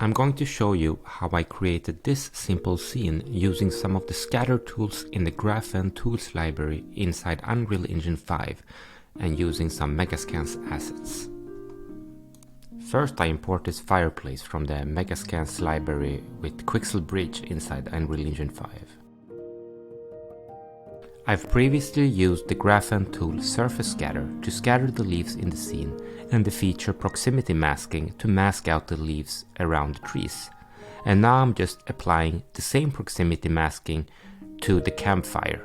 I'm going to show you how I created this simple scene using some of the scatter tools in the GraphN tools library inside Unreal Engine 5 and using some Megascans assets. First I import this fireplace from the Megascans library with Quixel Bridge inside Unreal Engine 5. I've previously used the GraphN tool Surface Scatter to scatter the leaves in the scene and the feature Proximity Masking to mask out the leaves around the trees. And now I'm just applying the same proximity masking to the campfire.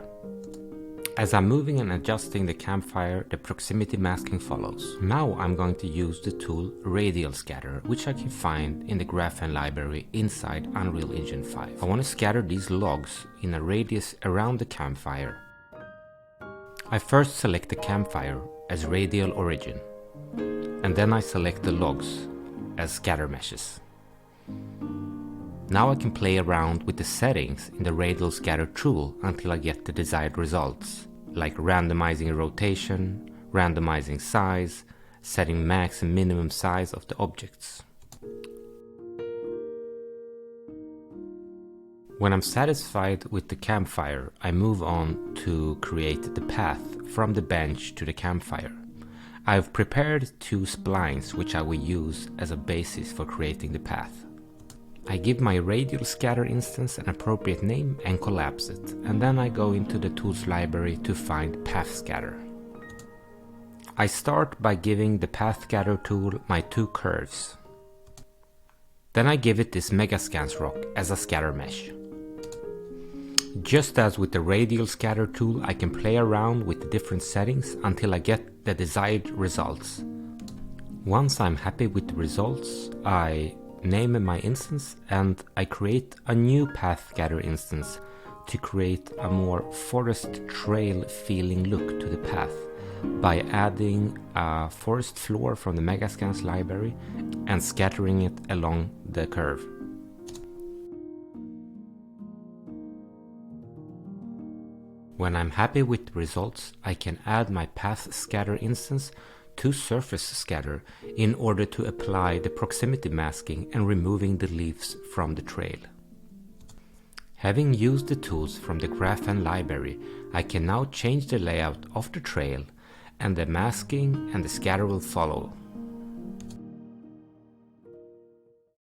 As I'm moving and adjusting the campfire, the proximity masking follows. Now I'm going to use the tool Radial Scatter, which I can find in the GraphN library inside Unreal Engine 5. I want to scatter these logs in a radius around the campfire. I first select the campfire as radial origin, and then I select the logs as scatter meshes. Now I can play around with the settings in the radial scatter tool until I get the desired results, like randomizing rotation, randomizing size, setting max and minimum size of the objects. When I'm satisfied with the campfire, I move on to create the path from the bench to the campfire. I've prepared 2 splines which I will use as a basis for creating the path. I give my radial scatter instance an appropriate name and collapse it, and then I go into the tools library to find path scatter. I start by giving the path scatter tool my 2 curves. Then I give it this Megascans rock as a scatter mesh. Just as with the radial scatter tool, I can play around with the different settings until I get the desired results. Once I'm happy with the results, I name my instance and I create a new path scatter instance to create a more forest trail feeling look to the path by adding a forest floor from the Megascans library and scattering it along the curve. When I'm happy with the results, I can add my path scatter instance to surface scatter in order to apply the proximity masking and removing the leaves from the trail. Having used the tools from the GraphN library, I can now change the layout of the trail, and the masking and the scatter will follow.